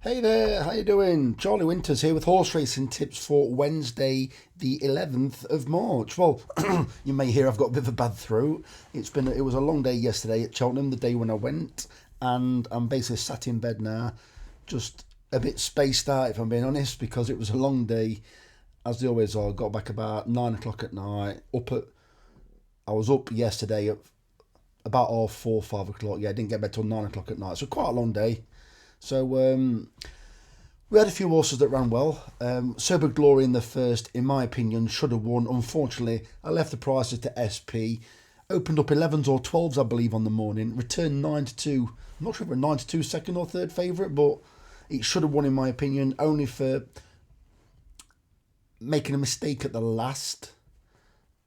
Hey there, how you doing? Charlie Winters here with horse racing tips for Wednesday, the 11th of March. Well, you may hear I've got a bit of a bad throat. It was a long day yesterday at Cheltenham, the day when I went, and I'm basically sat in bed now, just a bit spaced out if I'm being honest, because it was a long day, as they always are. Got back about 9 o'clock at night. I was up yesterday at about half 4, 5 o'clock. Yeah, I didn't get bed till 9 o'clock at night, so quite a long day. So we had a few horses that ran well. Sober Glory in the first, in my opinion, should have won. Unfortunately, I left the prices to SP. Opened up 11s or 12s, I believe, on the morning. Returned 9 to 2. I'm not sure if it was 9 to 2 second or third favourite, but it should have won, in my opinion, only for making a mistake at the last.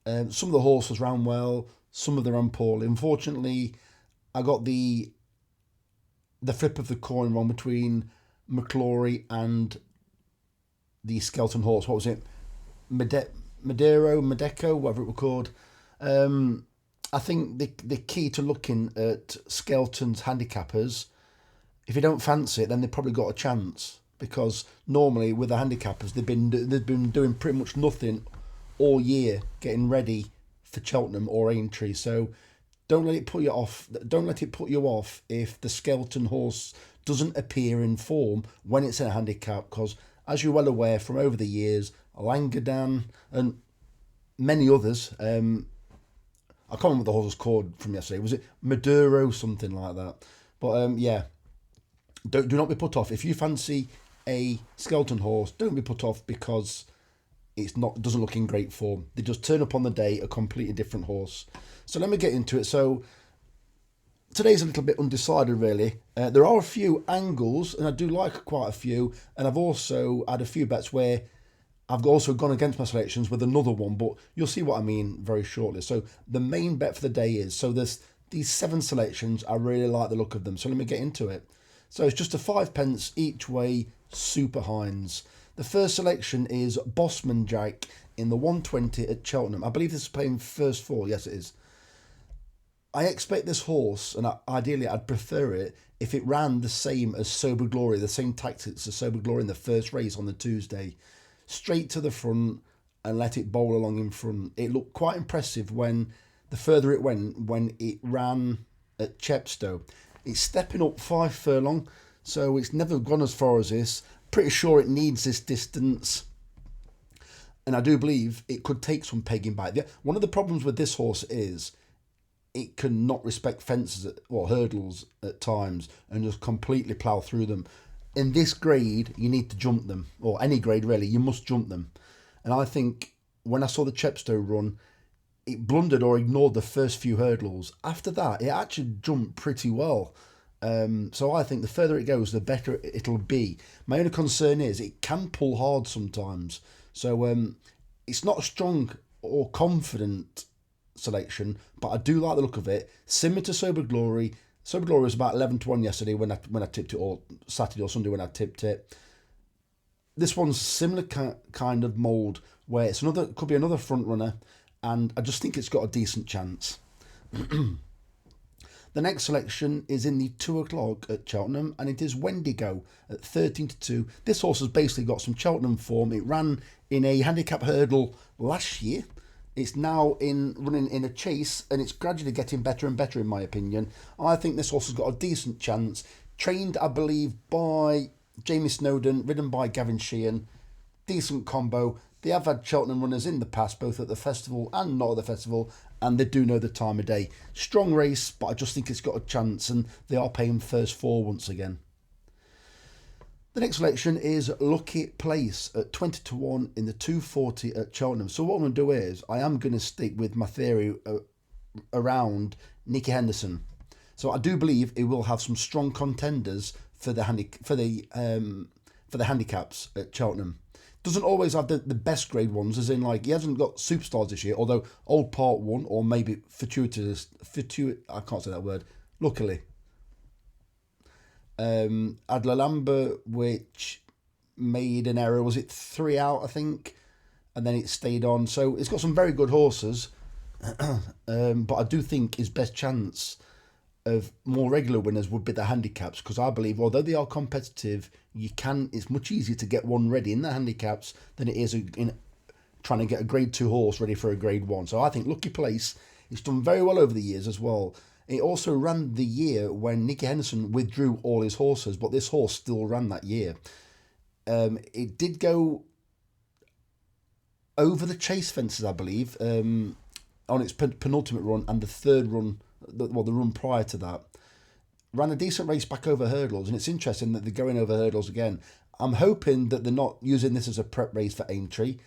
Some of the horses ran well, some of them ran poorly. Unfortunately, I got the flip of the coin wrong between McClory and the skeleton horse. What was it? Medeco, whatever it was called. I think the key to looking at Skelton's handicappers, if you don't fancy it, then they've probably got a chance, because normally with the handicappers they've been doing pretty much nothing all year getting ready for Cheltenham or Aintree. So don't let it put you off. Don't let it put you off if the skeleton horse doesn't appear in form when it's in a handicap, because as you're well aware from over the years, Langadan and many others, I can't remember what the horse was called from yesterday. Was it Maduro, something like that? But yeah, do not be put off if you fancy a skeleton horse. Don't be put off because doesn't look in great form. They just turn up on the day a completely different horse. So let me get into it. So today's a little bit undecided, really. There are a few angles, and I do like quite a few. And I've also had a few bets where I've also gone against my selections with another one, but you'll see what I mean very shortly. So the main bet for the day is, so there's these 7 selections. I really like the look of them. So let me get into it. So it's just a 5 pence each way, Super Hines. The first selection is Bossman Jack in the 120 at Cheltenham. I believe this is playing first 4. Yes, it is. I expect this horse, and ideally I'd prefer it if it ran the same as Sober Glory, the same tactics as Sober Glory in the first race on the Tuesday. Straight to the front and let it bowl along in front. It looked quite impressive the further it went, when it ran at Chepstow. It's stepping up 5 furlong, so it's never gone as far as this. Pretty sure it needs this distance, and I do believe it could take some pegging back. One of the problems with this horse is it can not respect fences or hurdles at times and just completely plough through them. In this grade, you need to jump them, or any grade really, you must jump them. And I think when I saw the Chepstow run, it blundered or ignored the first few hurdles. After that, it actually jumped pretty well. So I think the further it goes, the better it'll be. My only concern is it can pull hard sometimes. So it's not a strong or confident selection, but I do like the look of it. Similar to Sober Glory. Sober Glory was about 11 to 1 yesterday when I tipped it, or Saturday or Sunday when I tipped it. This one's similar kind of mould, where could be another front runner, and I just think it's got a decent chance. The next selection is in the 2 o'clock at Cheltenham, and it is Wendigo at 13 to 2. This horse has basically got some Cheltenham form. It ran in a handicap hurdle last year. It's now running in a chase, and it's gradually getting better and better, in my opinion. I think this horse has got a decent chance. Trained, I believe, by Jamie Snowden, ridden by Gavin Sheehan. Decent combo. They have had Cheltenham runners in the past, both at the festival and not at the festival, and they do know the time of day. Strong race, but I just think it's got a chance, and they are paying first 4 once again. The next selection is Lucky Place at 20 to 1 in the 240 at Cheltenham. So what I'm going to do is, I am going to stick with my theory around Nicky Henderson. So I do believe it will have some strong contenders for the handicaps at Cheltenham. Doesn't always have the best grade ones, as in, like, he hasn't got superstars this year, although Old Part 1, or maybe I can't say that word, luckily. Adler Lambert, which made an error, was it 3 out, I think, and then it stayed on. So it's got some very good horses, but I do think his best chance of more regular winners would be the handicaps, because I believe although they are competitive, it's much easier to get one ready in the handicaps than it is in trying to get a grade 2 horse ready for a grade 1. So I think Lucky Place, it's done very well over the years as well. It also ran the year when Nicky Henderson withdrew all his horses, but this horse still ran that year. It did go over the chase fences, I believe, on its penultimate run, and the third run, the run prior to that. Ran a decent race back over hurdles, and it's interesting that they're going over hurdles again. I'm hoping that they're not using this as a prep race for Aintree.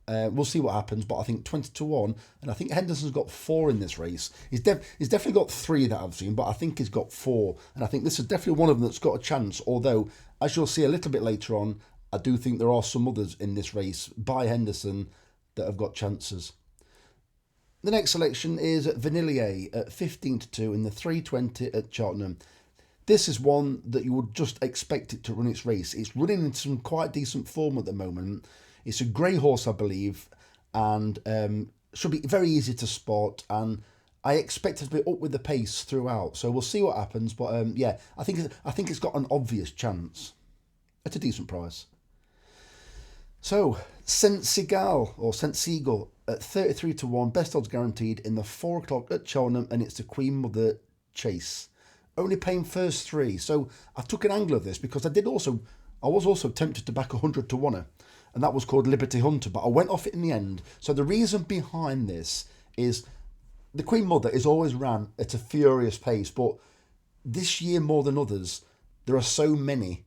We'll see what happens, but I think 20-1, and I think Henderson's got 4 in this race. He's definitely got 3 that I've seen, but I think he's got 4, and I think this is definitely one of them that's got a chance, although, as you'll see a little bit later on, I do think there are some others in this race by Henderson that have got chances. The next selection is Vanillier at 15-2 in the 320 at Cheltenham. This is one that you would just expect it to run its race. It's running in some quite decent form at the moment. It's a grey horse, I believe, and should be very easy to spot, and I expect it to be up with the pace throughout. So we'll see what happens, but yeah, I think it's got an obvious chance at a decent price. So Saint Seagal at 33-1, best odds guaranteed in the 4 o'clock at Cheltenham, and it's the Queen Mother Chase. Only paying first 3. So I took an angle of this because I was also tempted to back 100-1, and that was called Liberty Hunter, but I went off it in the end. So the reason behind this is the Queen Mother is always ran at a furious pace, but this year more than others, there are so many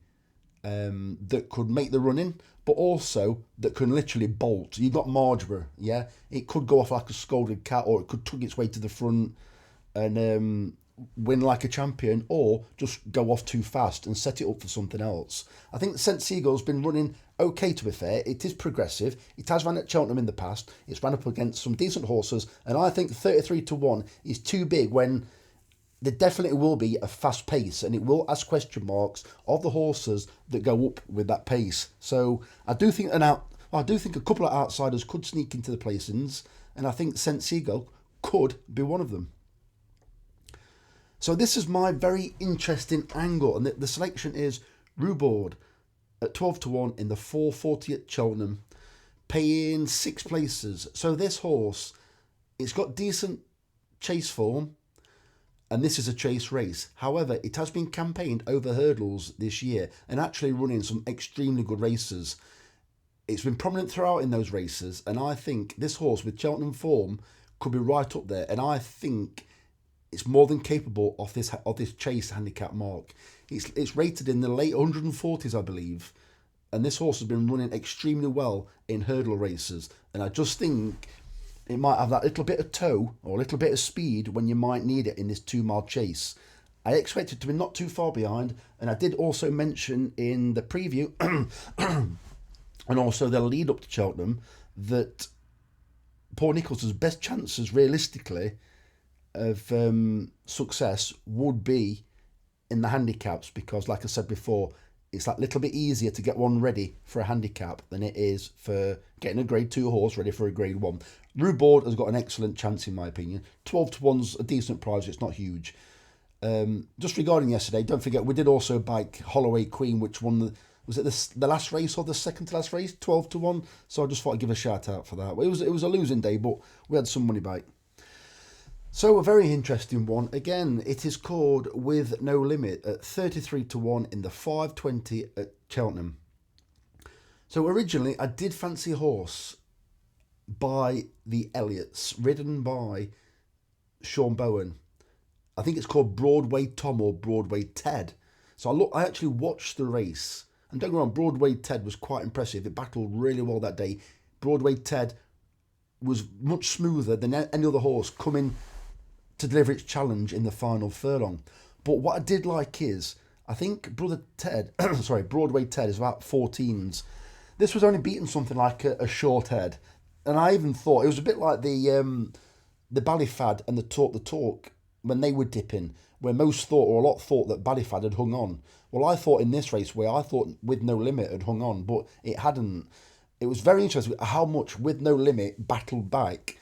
that could make the run in, but also that can literally bolt. You've got Marlborough, yeah? It could go off like a scolded cat, or it could tug its way to the front and win like a champion, or just go off too fast and set it up for something else. I think St. Seagull's been running okay, to be fair. It is progressive. It has ran at Cheltenham in the past. It's ran up against some decent horses, and I think 33-1 is too big when there definitely will be a fast pace, and it will ask question marks of the horses that go up with that pace. So I do think a couple of outsiders could sneak into the placings, and I think St. Seagull could be one of them. So this is my very interesting angle, and the selection is Rubord at 12-1 in the 440 at Cheltenham, paying 6 places. So this horse, it's got decent chase form, and this is a chase race. However, it has been campaigned over hurdles this year and actually running some extremely good races. It's been prominent throughout in those races, and I think this horse with Cheltenham form could be right up there, and I think it's more than capable of this chase handicap mark. It's rated in the late 140s, I believe, and this horse has been running extremely well in hurdle races, and I just think it might have that little bit of toe or a little bit of speed when you might need it in this 2-mile chase. I expect it to be not too far behind, and I did also mention in the preview and also the lead up to Cheltenham that Paul Nichols's best chances realistically of success would be in the handicaps, because like I said before, it's that little bit easier to get one ready for a handicap than it is for getting a grade 2 horse ready for a grade 1. Rubord has got an excellent chance in my opinion. 12-1's a decent price, it's not huge. Just regarding yesterday, don't forget we did also bike Holloway Queen, which won was it the last race or the second to last race, 12-1. So I just thought I'd give a shout out for that. It was a losing day, but we had some money back. So a very interesting one. Again, it is called With No Limit at 33-1 in the 520 at Cheltenham. So originally I did fancy a horse by the Elliots, ridden by Sean Bowen. I think it's called Broadway Tom or Broadway Ted. So I actually watched the race, and don't get me wrong, Broadway Ted was quite impressive. It battled really well that day. Broadway Ted was much smoother than any other horse coming to deliver its challenge in the final furlong. But what I did like is, I think Broadway Ted is about 14s. This was only beating something like a short head. And I even thought, it was a bit like the Ballyfad and the Talk when they were dipping, where most thought, or a lot thought, that Ballyfad had hung on. Well, I thought in this race, where I thought With No Limit had hung on, but it hadn't. It was very interesting how much With No Limit battled back.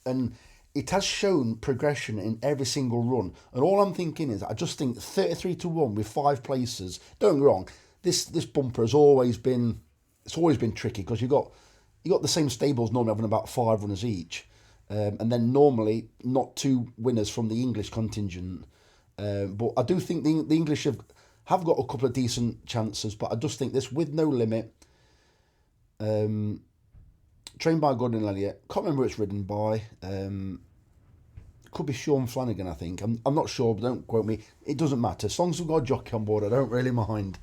And it has shown progression in every single run. And all I'm thinking is, I just think 33 to 1 with 5 places. Don't get me wrong, this bumper has always been, it's always been tricky because you got the same stables normally having about 5 runners each. And then normally not 2 winners from the English contingent. But I do think the English have got a couple of decent chances, but I just think this With No Limit, trained by Gordon Elliott, can't remember who it's ridden by. Could be Sean Flanagan, I think. I'm not sure, but don't quote me. It doesn't matter. As long as we've got a jockey on board, I don't really mind.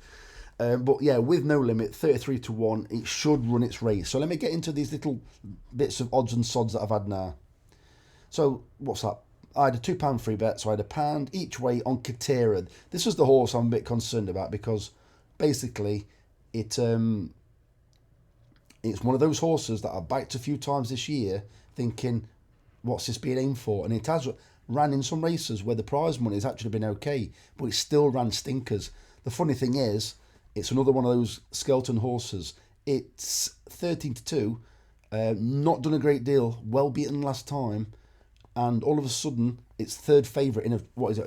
But yeah, With No Limit, 33 to 1, it should run its race. So let me get into these little bits of odds and sods that I've had now. So what's that? I had a £2 free bet, so I had £1 each way on Katera. This was the horse I'm a bit concerned about because basically it's one of those horses that I've backed a few times this year thinking, what's this being aimed for? And it has ran in some races where the prize money has actually been okay, but it still ran stinkers. The funny thing is, it's another one of those Skelton horses. It's 13 to 2, not done a great deal, well beaten last time, and all of a sudden it's third favourite in a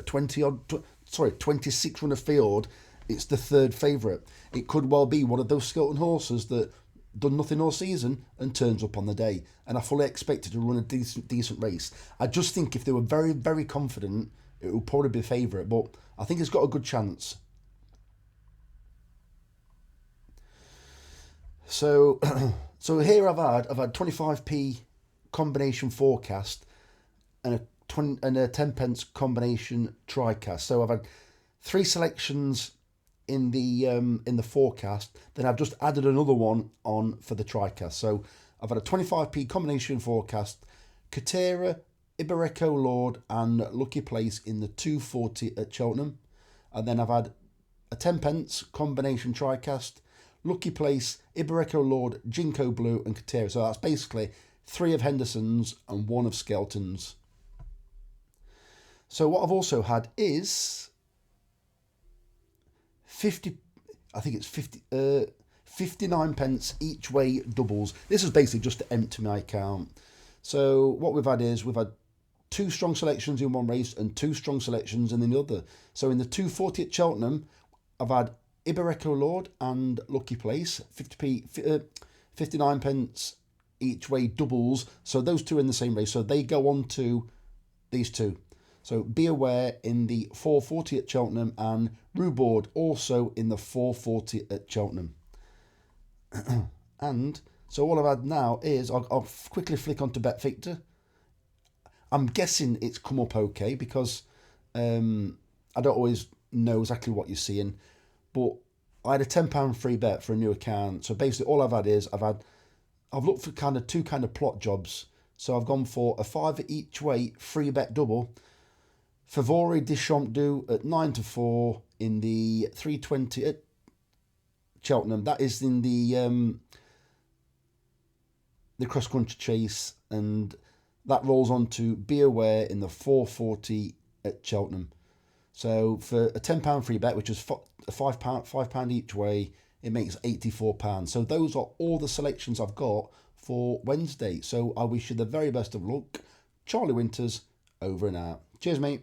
26 runner field. It's the third favourite. It could well be one of those Skelton horses that done nothing all season and turns up on the day. And I fully expected to run a decent race. I just think if they were very, very confident, it would probably be favourite. But I think it's got a good chance. So, so here I've had 25p combination forecast and a 10 pence combination tricast. So I've had 3 selections in the forecast. Then I've just added another one on for the tricast. So I've had a 25p combination forecast, Katera, Ibereco Lord, and Lucky Place in the 240 at Cheltenham. And then I've had a 10 pence combination tricast, Lucky Place, Ibereco Lord, Jinko Blue, and Katera. So that's basically 3 of Henderson's and 1 of Skelton's. So what I've also had is 59 pence each way doubles. This is basically just to empty my account. So what we've had is we've had 2 strong selections in one race and 2 strong selections in the other. So in the 240 at Cheltenham, I've had Ibereco Lord and Lucky Place, 59 pence each way doubles. So those 2 in the same race. So they go on to these 2. So Be Aware in the 440 at Cheltenham and Reward also in the 440 at Cheltenham. And so all I've had now is, I'll quickly flick onto Bet Victor. I'm guessing it's come up okay because I don't always know exactly what you're seeing. But I had a £10 free bet for a new account. So basically all I've had is, I've looked for 2 plot jobs. So I've gone for a 5 each way free bet double. Favori Deschamps at 9 to 4 in the 320 at Cheltenham. That is in the cross country chase, and that rolls on to Be Aware in the 440 at Cheltenham. So for a £10 free bet, which is a £5 each way, it makes £84. So those are all the selections I've got for Wednesday. So I wish you the very best of luck. Charlie Winters, over and out. Cheers, mate.